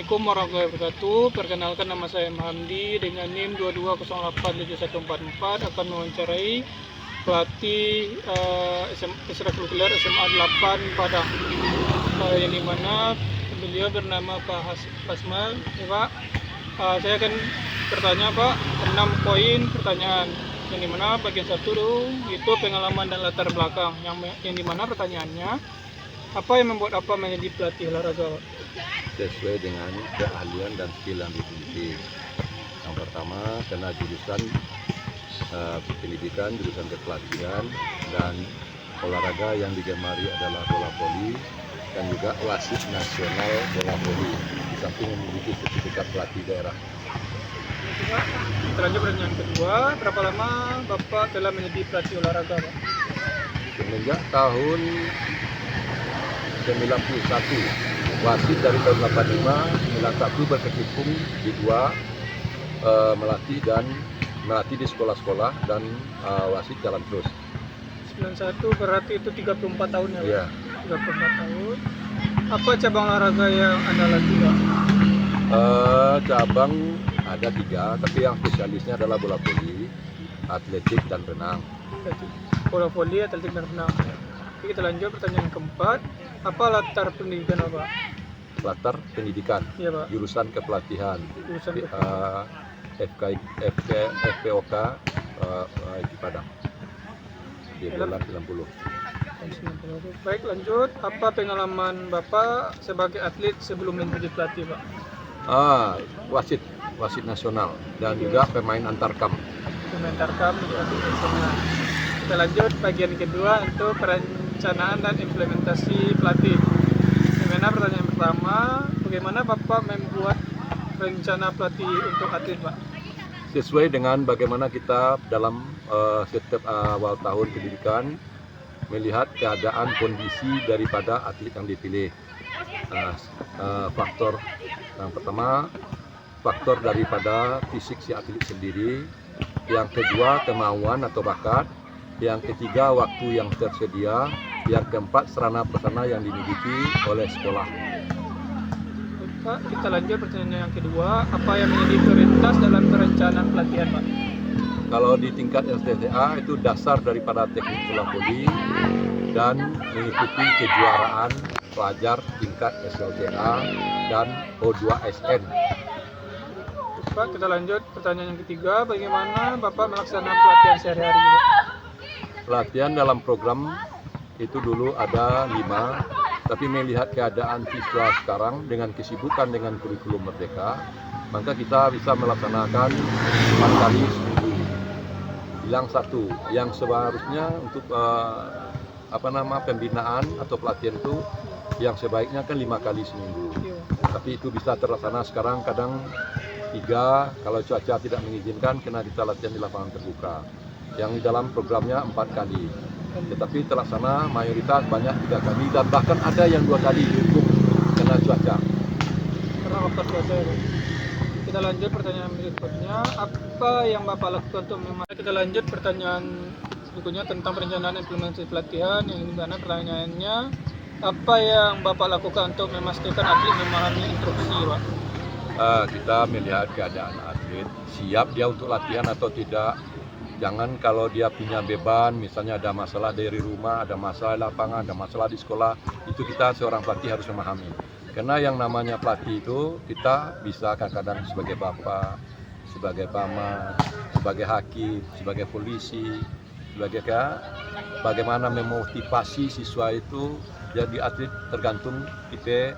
Assalamualaikum warahmatullahi wabarakatuh. Perkenalkan, nama saya Hamdi dengan NIM 22087444 akan mewawancarai pelatih ekstrakurikuler SMA 8 Padang, yang dimana beliau bernama Pak Hasmal. Ya, Pak, saya akan bertanya Pak 6 poin pertanyaan, yang dimana bagian satu itu pengalaman dan latar belakang, yang dimana pertanyaannya, apa yang membuat apa menjadi pelatih olahraga Pak? Sesuai dengan keahlian dan skill yang dimiliki. Yang pertama, karena jurusan pendidikan, jurusan kepelatihan dan olahraga yang digemari adalah bola voli dan juga wasit nasional bola voli, di samping memiliki sertifikat pelatih daerah. Kita lanjut pertanyaan kedua, berapa lama Bapak telah menjadi pelatih olahraga Pak? Semenjak tahun 91, wasit dari tahun 85, 91 berkecimpung di dua, melatih di sekolah-sekolah dan wasit jalan terus. 91 berarti itu 34 tahun ya Pak? Iya. 34 tahun. Apa cabang olahraga yang Anda latih Pak? Cabang ada 3, tapi yang spesialisnya adalah bola voli, atletik dan renang. Bola voli, atletik dan renang. Oke, kita lanjut pertanyaan keempat. Apa latar pendidikan Pak? Latar pendidikan, Iya Pak. jurusan kepelatihan, Jurusan FPOK di Padang di bulan 90. Baik, lanjut. Apa pengalaman Bapak sebagai atlet sebelum menjadi pelatih Pak? Wasit nasional dan juga pemain antar kamp. Pemain tarkam di atlet nasional. Kita lanjut bagian kedua untuk perencanaan dan implementasi pelatih. Bagaimana pertanyaan pertama, bagaimana Bapak membuat rencana pelatih untuk atlet Pak? Sesuai dengan bagaimana kita dalam setiap awal tahun pendidikan melihat keadaan kondisi daripada atlet yang dipilih. Faktor yang pertama, faktor daripada fisik si atlet sendiri. Yang kedua, kemauan atau bakat. Yang ketiga, waktu yang tersedia. Yang keempat, sarana prasarana yang dimiliki oleh sekolah. Pak, kita lanjut pertanyaan yang kedua. Apa yang menjadi prioritas dalam perencanaan pelatihan Pak? Kalau di tingkat STTA itu dasar daripada teknik bola voli dan mengikuti kejuaraan pelajar tingkat SLTA dan O2SN. Pak, kita lanjut pertanyaan yang ketiga. Bagaimana Bapak melaksanakan pelatihan sehari-hari Pak? Pelatihan dalam program itu dulu ada 5, tapi melihat keadaan siswa sekarang dengan kesibukan dengan kurikulum Merdeka, maka kita bisa melaksanakan 4 kali seminggu. Bilang 1, yang seharusnya untuk pembinaan atau pelatihan itu yang sebaiknya kan 5 kali seminggu. Tapi itu bisa terlaksana sekarang kadang 3, kalau cuaca tidak mengizinkan kena kita latihan di lapangan terbuka. Yang di dalam programnya 4 kali. Tetapi terlaksana mayoritas banyak 3 kali dan bahkan ada yang 2 kali untuk kena cuaca. Karena faktor cuaca ya Pak. Kita lanjut pertanyaan berikutnya. Apa yang Bapak lakukan untuk Kita lanjut pertanyaan berikutnya tentang perencanaan implementasi pelatihan, yang dimana pertanyaannya, apa yang Bapak lakukan untuk memastikan atlet memahami instruksi Pak? Kita melihat keadaan atlet, siap dia untuk latihan atau tidak. Jangan kalau dia punya beban, misalnya ada masalah dari rumah, ada masalah di lapangan, ada masalah di sekolah, itu kita seorang pelatih harus memahami. Karena yang namanya pelatih itu kita bisa kadang-kadang sebagai bapak, sebagai paman, sebagai hakim, sebagai polisi, sebagai bagaimana memotivasi siswa itu. Jadi atlet tergantung tipe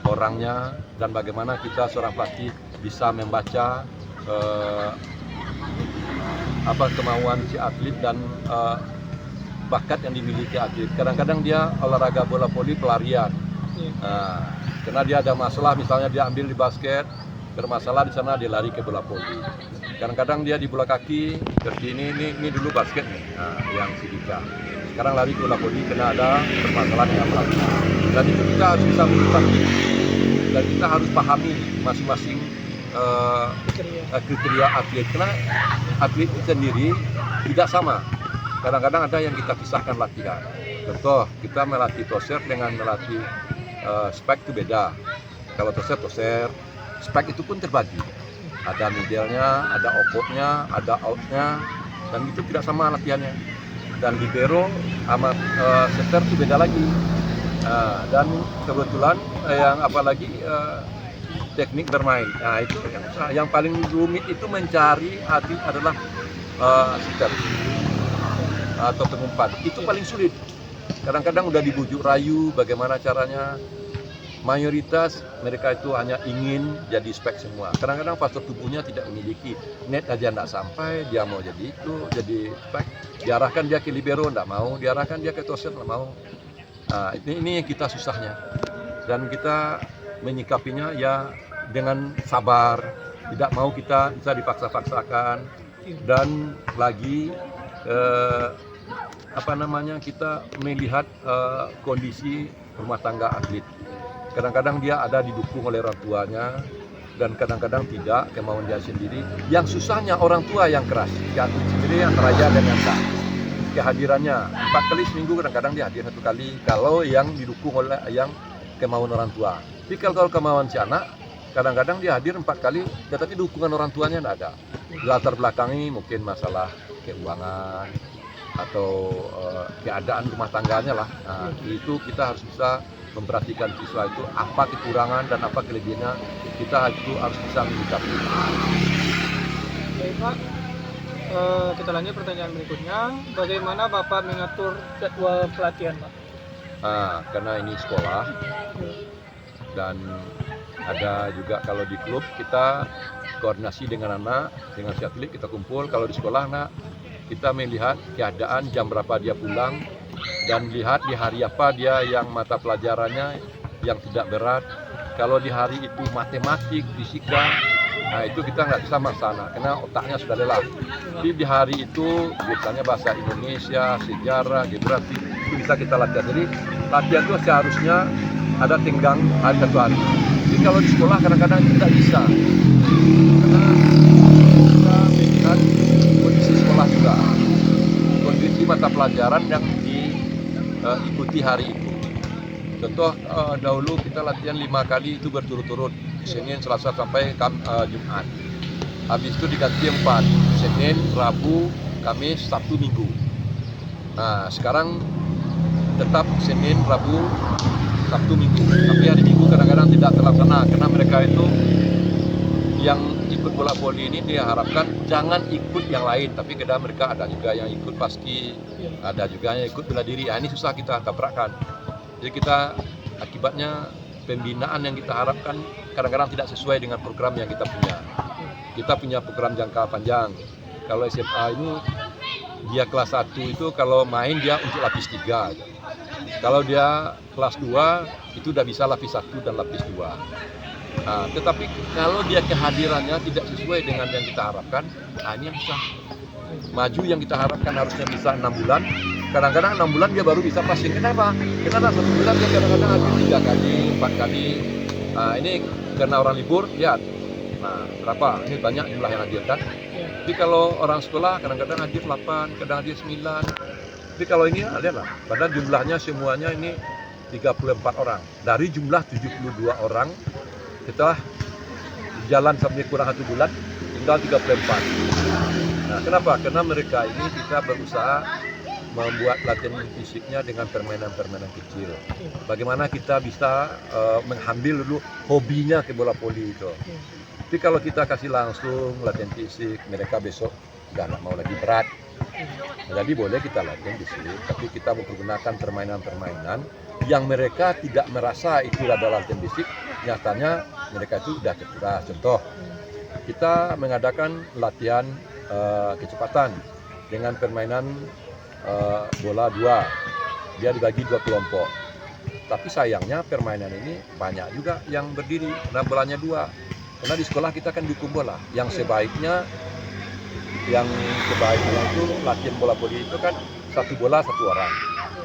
orangnya dan bagaimana kita seorang pelatih bisa membaca kemauan si atlet dan bakat yang dimiliki atlet. Kadang-kadang dia olahraga bola voli pelarian, karena dia ada masalah, misalnya dia ambil di basket, bermasalah di sana dia lari ke bola voli. Kadang-kadang dia di bola kaki, seperti ini dulu basket nih, yang Sidika. Sekarang lari ke bola voli karena ada permasalahan yang berat. Dan itu kita harus bisa mengetahui dan kita harus pahami masing-masing kriteria atlet, karena atlet itu sendiri tidak sama. Kadang-kadang ada yang kita pisahkan latihan. Contoh, kita melatih toser dengan melatih spek itu beda. Kalau toser, spek itu pun terbagi. Ada middle-nya, ada opotnya, ada outnya, dan itu tidak sama latihannya. Dan libero sama setter itu beda lagi. Dan kebetulan yang apalagi teknik bermain. Nah itu yang paling rumit itu mencari atlet adalah setter atau pengumpan. Itu paling sulit. Kadang-kadang udah dibujuk rayu bagaimana caranya. Mayoritas mereka itu hanya ingin jadi spek semua. Kadang-kadang faktor tubuhnya tidak memiliki, net aja tidak sampai, dia mau jadi itu, jadi spek. Diarahkan dia ke libero, tidak mau. Diarahkan dia ke toser, tidak mau. Nah, ini yang kita susahnya. Dan kita menyikapinya ya dengan sabar. Tidak mau kita bisa dipaksa-paksakan. Dan lagi kita melihat kondisi rumah tangga atlet. Kadang-kadang dia ada didukung oleh orang tuanya dan kadang-kadang tidak, kemauan dia sendiri. Yang susahnya orang tua yang keras, ya atlet sendiri yang teraya dan yang sah. Kehadirannya 4 kali seminggu, kadang-kadang dia hadir 1 kali kalau yang didukung oleh yang kemauan orang tua. Tapi kalau kemauan si anak, kadang-kadang dia hadir 4 kali, tetapi dukungan orang tuanya tidak ada. Latar belakangi mungkin masalah keuangan atau keadaan rumah tangganya lah. Nah, itu kita harus bisa memperhatikan siswa itu apa kekurangan dan apa kelebihannya, kita itu harus bisa menyikapi. Baik Pak, kita lanjut pertanyaan berikutnya. Bagaimana Bapak mengatur jadwal pelatihan Pak? Karena ini sekolah dan ada juga kalau di klub kita koordinasi dengan anak, dengan si atlet kita kumpul. Kalau di sekolah anak kita melihat keadaan jam berapa dia pulang dan lihat di hari apa dia yang mata pelajarannya yang tidak berat. Kalau di hari itu matematik, fisika, nah itu kita nggak bisa maksana karena otaknya sudah lelah. Jadi di hari itu biasanya bahasa Indonesia, sejarah, geografi itu bisa kita latihan. Jadi latihan itu seharusnya ada tenggang hari 1 hari. Jadi kalau di sekolah kadang-kadang tidak bisa karena kita melihat kondisi sekolah juga, kondisi mata pelajaran yang diikuti hari itu. Contoh dahulu kita latihan 5 kali itu berturut-turut, Senin, Selasa sampai Jumat. Habis itu diganti 4, Senin, Rabu, Kamis, Sabtu, Minggu. Nah sekarang tetap Senin, Rabu, Sabtu, Minggu. Tapi hari Minggu kadang-kadang tidak terlaksana karena mereka itu yang ikut bola voli ini diharapkan jangan ikut yang lain, tapi kadang mereka ada juga yang ikut paski, ada juga yang ikut bela diri. Nah, ini susah kita tabrakan. Jadi kita akibatnya pembinaan yang kita harapkan kadang-kadang tidak sesuai dengan program yang kita punya. Kita punya program jangka panjang. Kalau SMA ini dia kelas 1 itu kalau main dia untuk lapis 3. Kalau dia kelas 2 itu udah bisa lapis 1 dan lapis 2. Nah, tetapi kalau dia kehadirannya tidak sesuai dengan yang kita harapkan, nah ini yang susah. Maju yang kita harapkan harusnya bisa 6 bulan, kadang-kadang 6 bulan dia baru bisa passing. Kenapa? Karena 1 bulan dia kadang-kadang hadir 3 kali, 4 kali. Nah ini karena orang libur, lihat. Nah berapa? Ini banyak jumlah yang hadir kan? Jadi kalau orang sekolah kadang-kadang hadir 8, kadang hadir 9. Jadi kalau ini lihatlah, padahal jumlahnya semuanya ini 34 orang. Dari jumlah 72 orang, setelah jalan sampai kurang 1 bulan, tinggal 34. Nah, kenapa? Karena mereka ini kita berusaha membuat latihan fisiknya dengan permainan-permainan kecil. Bagaimana kita bisa mengambil dulu hobinya ke bola voli itu. Tapi kalau kita kasih langsung latihan fisik, mereka besok udah nggak mau lagi berat. Jadi boleh kita latihan fisik, tapi kita mempergunakan permainan-permainan yang mereka tidak merasa itu adalah latihan fisik, nyatanya mereka itu sudah cedera. Contoh, kita mengadakan latihan kecepatan dengan permainan bola 2. Dia dibagi 2 kelompok. Tapi sayangnya permainan ini banyak juga yang berdiri karena bolanya 2. Karena di sekolah kita kan dukung bola. Yang sebaiknya itu latihan bola voli itu kan 1 bola 1 orang.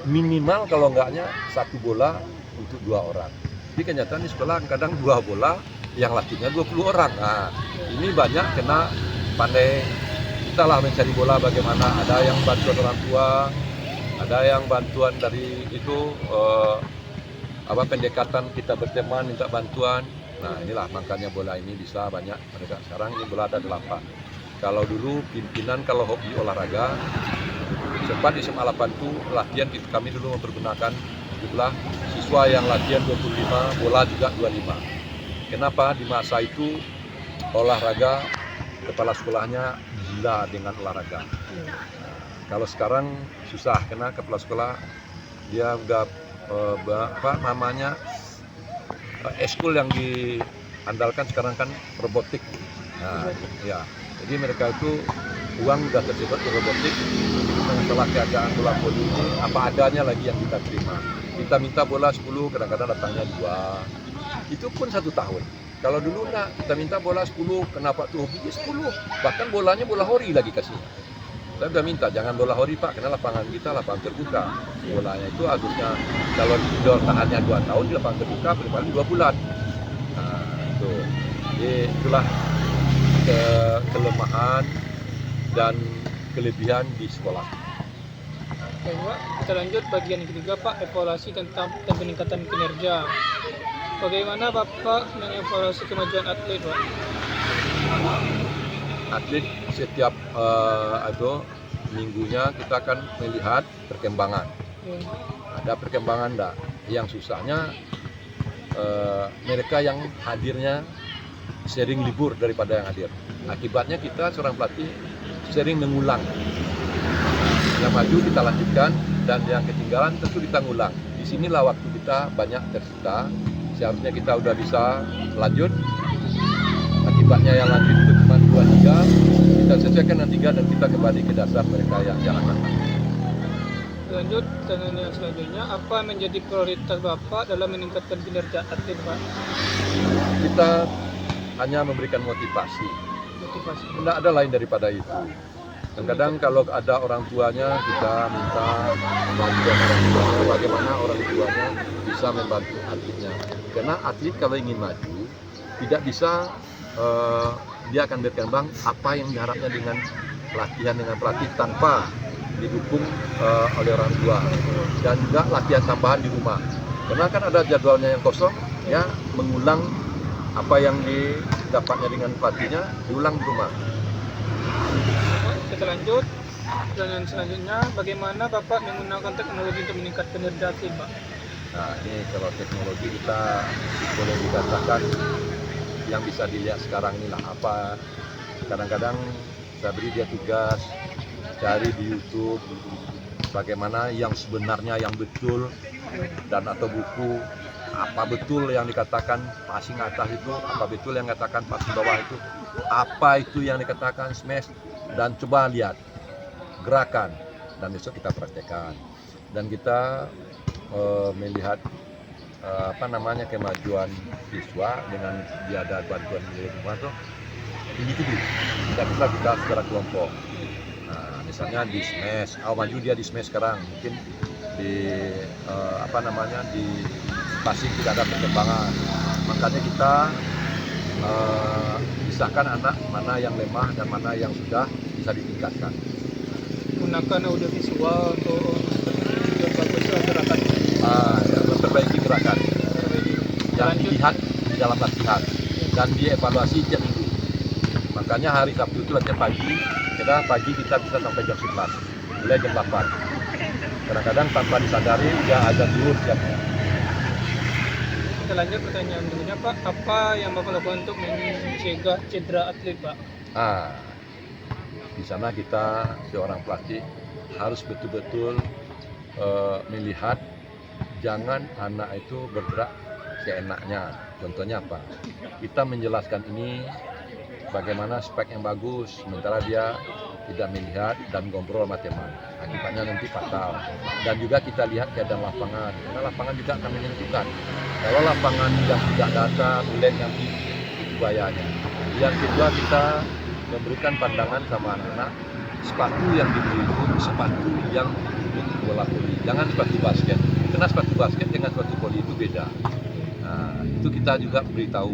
Minimal kalau enggaknya 1 bola untuk 2 orang. Jadi kenyataan di sekolah kadang 2 bola yang latihnya 20 orang. Nah, ini banyak kena pandai kita lah mencari bola bagaimana. Ada yang bantuan orang tua, ada yang bantuan dari itu pendekatan kita berteman minta bantuan. Nah inilah makanya bola ini bisa banyak mereka. Sekarang ini bola ada 8. Kalau dulu pimpinan kalau hobi olahraga, sempat di SMA 8 itu latihan kami dulu mempergunakan jumlah siswa yang latihan 25, bola juga 25. Kenapa? Di masa itu olahraga, kepala sekolahnya gila dengan olahraga. Nah, kalau sekarang susah, karena kepala sekolah dia udah eskul yang diandalkan sekarang kan robotik. Nah, ya. Jadi mereka itu uang udah tersebar ke robotik. Setelah keadaan bola voli ini apa adanya lagi yang kita terima. Kita minta bola 10, kadang-kadang datangnya 2. Itu pun 1 tahun. Kalau dulu enggak, kita minta bola 10, kenapa tuh hobi 10? Bahkan bolanya bola hori lagi kasihnya. Saya udah minta jangan bola hori Pak, karena lapangan kita lapangan terbuka. Bolanya itu harusnya kalau indoor tahannya 2 tahun, di lapangan terbuka paling 2 bulan. Nah, itu. Jadi itulah kelemahan dan kelebihan di sekolah. Baik, Pak, kita lanjut bagian ketiga Pak, evaluasi tentang peningkatan kinerja. Bagaimana Bapak mengevaluasi kemajuan atlet Pak? Atlet setiap minggunya kita akan melihat perkembangan. Ya. Ada perkembangan enggak? Yang susahnya mereka yang hadirnya sering libur daripada yang hadir. Akibatnya kita seorang pelatih sering mengulang. Yang maju kita lanjutkan dan yang ketinggalan tentu kita ngulang. Di sinilah waktu kita banyak tersita. Seharusnya kita udah bisa lanjut. Akibatnya yang lanjut itu cuma 2-3. Kita sesuaikan dengan 3 dan kita kembali ke dasar mereka yang jalankan. Lanjut pertanyaan yang selanjutnya, apa menjadi prioritas Bapak dalam meningkatkan kinerja atlet Pak? Kita hanya memberikan motivasi. Motivasi. Tidak ada lain daripada itu. Kadang-kadang kalau ada orang tuanya, kita minta bantuan orang tuanya, bagaimana orang tuanya bisa membantu atletnya. Karena atlet kalau ingin maju, tidak bisa dia akan berkembang apa yang diharapnya dengan latihan dengan pelatih tanpa didukung oleh orang tua. Dan juga latihan tambahan di rumah. Karena kan ada jadwalnya yang kosong, ya mengulang apa yang didapatnya dengan pelatihnya, diulang di rumah. Kita lanjut. Dan selanjutnya, bagaimana Bapak menggunakan teknologi untuk meningkatkan kinerja atlet Pak? Nah ini kalau teknologi kita boleh dikatakan yang bisa dilihat sekarang inilah apa. Kadang-kadang saya beri dia tugas cari di YouTube bagaimana yang sebenarnya yang betul dan atau buku apa betul yang dikatakan passing atas itu, apa betul yang dikatakan passing bawah itu, apa itu yang dikatakan smash, dan coba lihat gerakan dan besok kita praktekkan dan kita melihat kemajuan siswa dengan dia ada bantuan dari rumah tuh individu, tidak bisa kita secara kelompok. Nah, misalnya di smash, maju dia di smash sekarang, mungkin di di passing tidak ada perkembangan, makanya kita pisahkan anak mana yang lemah dan mana yang sudah bisa ditingkatkan. Gunakan audio visual untuk bagus gerakan. Memperbaiki gerakan yang dilihat di dalam latihan dan dievaluasi tiap minggu. Makanya hari Sabtu itu latihan pagi, kita bisa sampai jam 11, mulai jam 8. Kadang-kadang tanpa disadari dia ada dulu siapnya. Kita lanjut pertanyaan berikutnya Pak, apa yang Bapak lakukan untuk mencegah cedera atlet Pak? Di sana kita seorang pelatih harus betul-betul melihat jangan anak itu bergerak seenaknya. Contohnya apa? Kita menjelaskan ini bagaimana spek yang bagus, sementara dia tidak melihat dan ngobrol sama teman. Akibatnya nanti fatal. Dan juga kita lihat keadaan lapangan, karena lapangan juga akan menentukan. Kalau lapangan yang tidak data, mulai nanti itu bahayanya. Yang kedua kita memberikan pandangan sama anak-anak, sepatu yang dibeli itu sepatu yang untuk bola voli, jangan sepatu basket. Karena sepatu basket dengan sepatu voli itu beda. Nah, itu kita juga beritahu.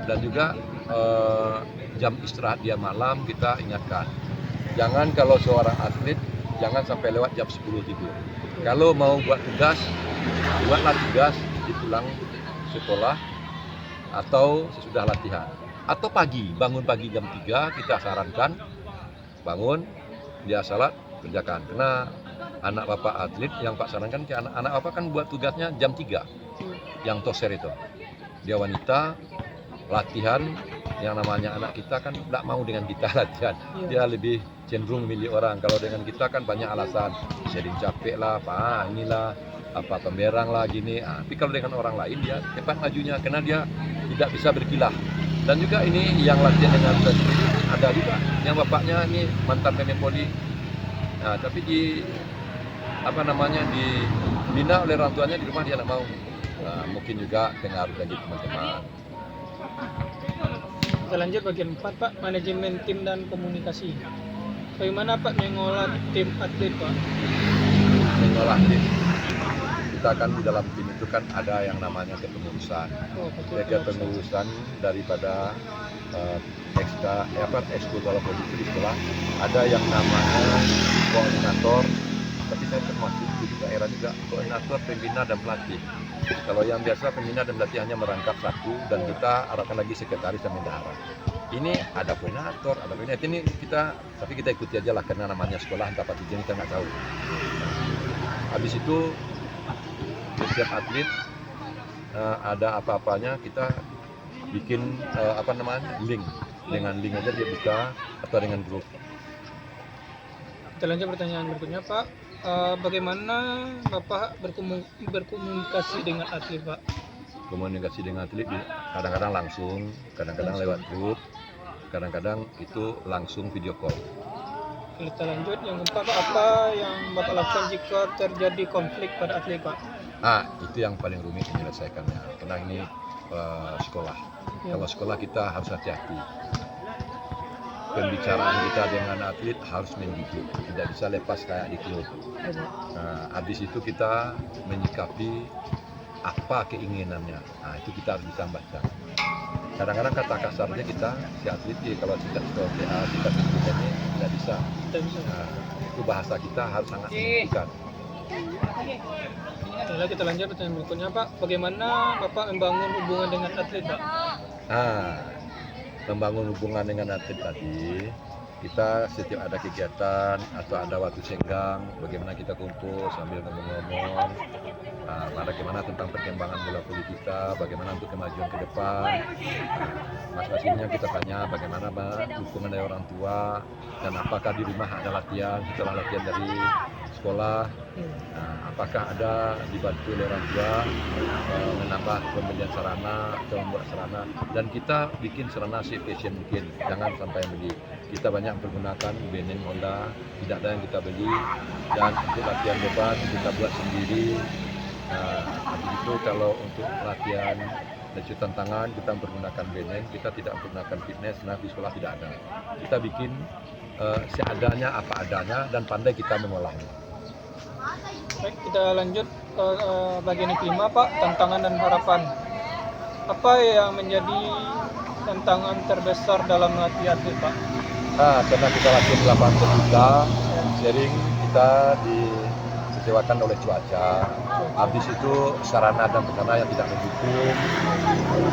Dan juga jam istirahat dia malam kita ingatkan. Jangan kalau seorang atlet jangan sampai lewat jam 10 tidur. Kalau mau buat tugas, buatlah tugas di pulang sekolah atau sesudah latihan. Atau pagi, bangun pagi jam 3 kita sarankan bangun, dia salat, kerjakan. Karena anak bapak atlet yang Pak sarankan, anak bapak kan buat tugasnya jam 3 yang toser itu. Dia wanita, latihan, yang namanya anak kita kan tidak mau dengan kita latihan. Dia lebih cenderung milih orang. Kalau dengan kita kan banyak alasan, sering capek lah, inilah, apa pemberang lah gini. Tapi kalau dengan orang lain dia cepat majunya karena dia tidak bisa berkilah. Dan juga ini yang latihan dengan ini ada juga yang bapaknya ini mantan pemain voli. Nah, tapi dibina oleh orang tuanya di rumah dia tidak mau. Nah, mungkin juga pengaruh dari teman-teman. Kita lanjut bagian 4 Pak, manajemen tim dan komunikasi. Bagaimana Pak mengolah tim atlet Pak? Mengolah tim. Kita kan di dalam tim itu kan ada yang namanya kepengurusan. Kepengurusan daripada ekskul kalau itu di sekolah ada yang namanya koordinator. Tapi saya termasuk di daerah juga koordinator, pembina dan pelatih. Kalau yang biasa pembina dan pelatih hanya merangkap satu dan kita arahkan lagi sekretaris dan bendahara. Ini ada koordinator, ada pembina. Ini tapi kita ikuti aja lah karena namanya sekolah entah apa tujuan kita nggak tahu. Habis itu setiap atlet ada apa-apanya kita bikin link. Dengan link aja dia bisa atau dengan grup. Kita lanjut pertanyaan berikutnya Pak. Bagaimana Bapak berkomunikasi dengan atlet Pak? Komunikasi dengan atlet kadang-kadang langsung, kadang-kadang lewat grup, kadang-kadang itu langsung video call. Kita lanjut yang keempat Pak, apa yang Bapak lakukan jika terjadi konflik pada atlet Pak? Itu yang paling rumit menyelesaikannya karena ini sekolah. Kalau sekolah kita harus hati-hati. Pembicaraan kita dengan atlet harus mendidik, tidak bisa lepas kayak di klub. Habis itu kita menyikapi apa keinginannya. Itu kita harus bisa baca. Kadang-kadang kata kasarnya kita si atlet kalau kita ini tidak bisa. Itu bahasa kita harus sangat mendidikan. Lalu kita lanjut pertanyaan berikutnya Pak. Bagaimana Bapak membangun hubungan dengan atlet Pak? Membangun hubungan dengan atlet tadi, kita setiap ada kegiatan atau ada waktu senggang, bagaimana kita kumpul sambil ngomong-ngomong, bagaimana tentang perkembangan bola voli kita, bagaimana untuk kemajuan ke depan. Masing-masingnya kita tanya bagaimana dukungan dari orang tua dan apakah di rumah ada latihan setelah latihan dari sekolah, apakah ada dibantu oleh orang tua menambah pembelian sarana atau membuat sarana, dan kita bikin sarana se-efisien mungkin, jangan sampai beli. Kita banyak menggunakan benin Honda, tidak ada yang kita beli, dan untuk latihan beban kita buat sendiri. Habis itu kalau untuk latihan lecutan tangan kita menggunakan benin, kita tidak menggunakan fitness, nah di sekolah tidak ada. Kita bikin seadanya apa adanya dan pandai kita mengolahnya. Baik, kita lanjut ke bagian yang kelima Pak, tantangan dan harapan. Apa yang menjadi tantangan terbesar dalam melatih atlet Pak? Karena kita latihan di lapangan terbuka, sering kita dikecewakan oleh cuaca. Habis itu sarana dan prasarana yang tidak mendukung.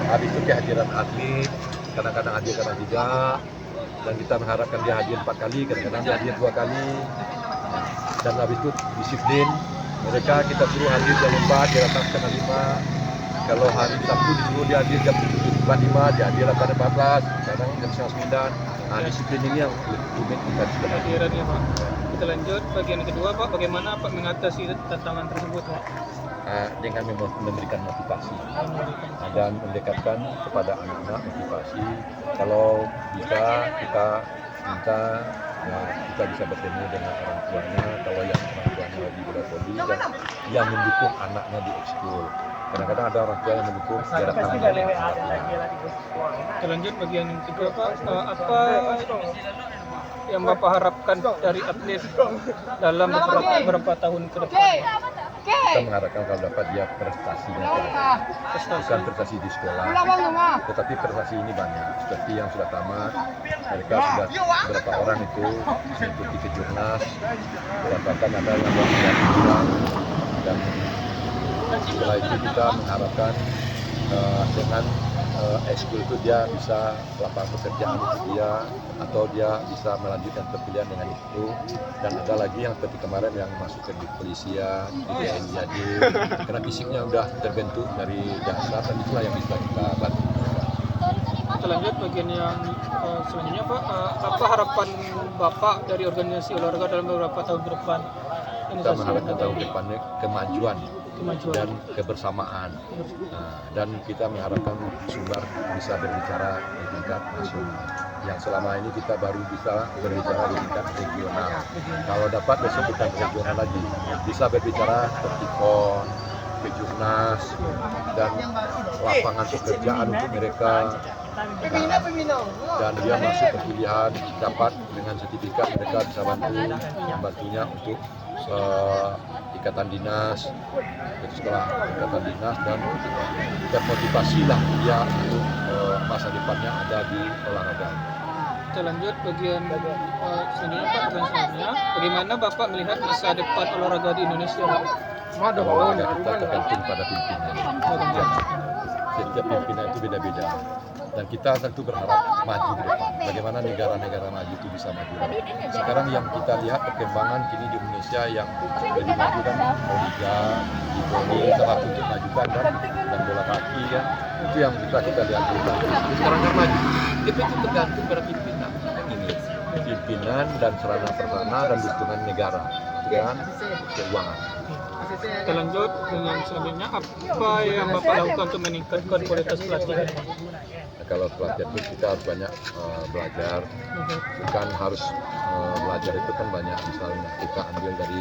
Habis itu kehadiran atlet, kadang-kadang hadir, kadang tidak. Dan kita mengharapkan dia hadir 4 kali, kadang-kadang dia hadir 2 kali. Dan habis itu disiplin, mereka kita suruh hadir jam 4, dia datang setengah 5. Kalau hari Sabtu disuruh dia hadir jam 7.45, dia hadir 8.14, kadang jam setengah 9. Disiplin ini yang rumit kita kehadirannya Pak. Kita lanjut bagian kedua Pak, bagaimana Pak mengatasi tantangan tersebut Pak? Dengan memberikan motivasi dan mendekatkan kepada anak-anak motivasi. Kalau bisa kita minta kita bisa bertemu dengan orang tuanya, kalau yang orang tuanya di bola voli dan yang mendukung anaknya di ekskul. Kadang-kadang ada orang tua yang mendukung dia datang. Kita lanjut bagian yang kedua Pak, apa yang Bapak harapkan dari atlet dalam beberapa tahun ke depan? Kita mengharapkan kalau dapat dia prestasinya bukan prestasi di sekolah, tetapi prestasi ini banyak. Seperti yang sudah tamat, mereka sudah beberapa orang itu mengikuti kejurnas, bahkan ada yang berjuang, dan setelah itu kita mengharapkan dengan ekskul itu dia bisa lapangan pekerjaan untuk dia, atau dia bisa melanjutkan perkuliahan dengan itu. Dan ada lagi yang seperti kemarin yang masuk ke kepolisian, di TNI, karena fisiknya udah terbentuk dari dasar, dan itulah yang bisa kita bantu. Kita lanjut bagian yang selanjutnya Pak. Apa harapan Bapak dari organisasi olahraga dalam beberapa tahun ke depan? Kita mengharapkan tahun depannya kemajuan dan kebersamaan. Dan kita mengharapkan Sumbar bisa berbicara di tingkat nasional. Yang selama ini kita baru bisa berbicara di tingkat regional. Kalau dapat besok bukan regional lagi, bisa berbicara seperti PON, Kejurnas, dan lapangan pekerjaan untuk mereka. Dan dia masuk perkuliahan, dapat dengan sertifikat mereka bisa membantunya untuk ikatan dinas, setelah ikatan dinas, dan termotivasilah dia untuk masa depannya ada di olahraga. Kita lanjut bagian selanjutnya Pak. Pertanyaan selanjutnya, bagaimana Bapak melihat masa depan olahraga di Indonesia? Olahraga kita tergantung pada pimpinan. Setiap pimpinan itu beda-beda. Dan kita tentu berharap maju ke depan. Bagaimana negara-negara maju itu bisa maju. Sekarang yang kita lihat perkembangan kini di Indonesia yang lebih maju kan Liga, Voli, salah untuk majukan dan bola kaki ya. Itu yang kita lihat di sekarang kan maju. Itu tergantung pada pimpinan. Ini pimpinan dan sarana prasarana dan dukungan negara dengan keuangan. Kita lanjut dengan selanjutnya, apa yang Bapak lakukan untuk meningkatkan kualitas pelatihan? Kalau pelatihan itu kita harus banyak belajar, bukan harus belajar itu kan banyak, misalnya kita ambil dari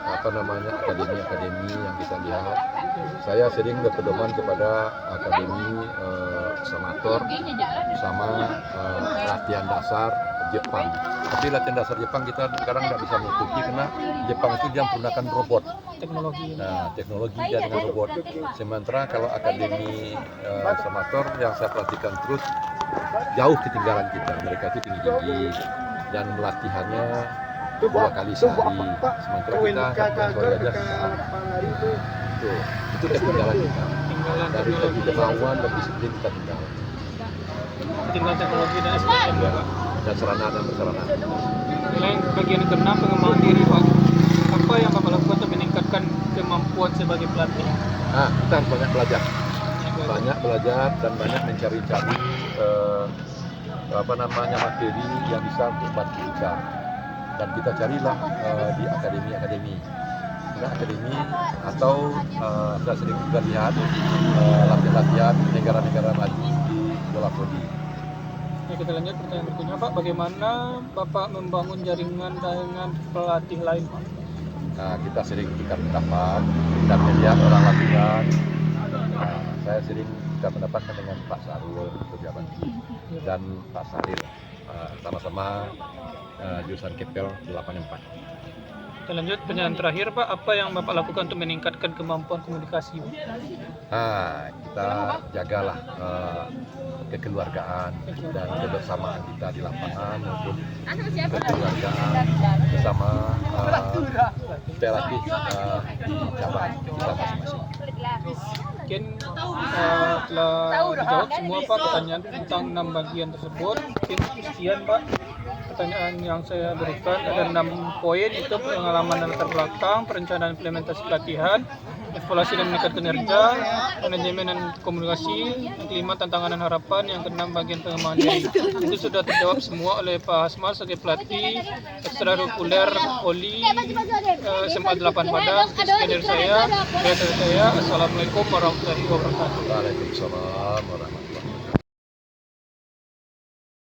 akademi-akademi yang kita lihat. Saya sering berpedoman kepada akademi samator sama latihan dasar Jepang. Tapi latihan dasar Jepang kita sekarang nggak bisa mengikuti karena Jepang itu dia menggunakan robot. Teknologi. Nah, teknologi dia dengan robot. Sementara kalau akademi samator yang saya perhatikan terus jauh ketinggalan kita. Mereka itu tinggi-tinggi dan latihannya 2 kali sehari. Sementara kita sore aja sesaat. Itu ketinggalan kita. Dari segi kemauan dan disiplin kita tinggalan. Tinggal teknologi dan SDM Pak. Dan sarana dan prasarana. Selain bagian ke-6 pengembangan diri Pak, apa yang Bapak lakukan untuk meningkatkan kemampuan sebagai pelatih? Kita harus banyak belajar dan banyak mencari-cari materi yang bisa untuk bantu kita. Dan kita carilah di akademi-akademi. Nah, akademi atau saya sering juga lihat latihan-latihan negara-negara maju di bola voli. Ya, kita lanjut pertanyaan berikutnya Pak, bagaimana Bapak membangun jaringan dengan pelatih lain Pak? Nah, kita sering tukar pendapat dan melihat orang latihan. Saya sering tukar pendapat dengan Pak Sarul, pejabat dan Pak Saril, sama-sama jurusan Kepel 84. Kita lanjut pertanyaan terakhir Pak, apa yang Bapak lakukan untuk meningkatkan kemampuan komunikasi Pak? Kita jagalah kekeluargaan dan kebersamaan kita di lapangan maupun kekeluargaan bersama pelatih di cabang kita masing-masing. Mungkin telah dijawab semua Pak pertanyaan tentang 6 bagian tersebut. Mungkin sekian Pak pertanyaan yang saya berikan. Ada 6 poin, itu pengalaman dan latar belakang, perencanaan implementasi pelatihan, evaluasi dan meningkatkan kinerja, manajemen dan komunikasi, yang kelima tantangan dan harapan, yang keenam bagian pengembangan diri. Itu sudah terjawab semua oleh Pak Hasmal sebagai pelatih ekstrakurikuler Poli SMA 8 Padang. Sekian dari saya. Assalamualaikum warahmatullahi wabarakatuh. Waalaikumsalam warahmatullahi wabarakatuh.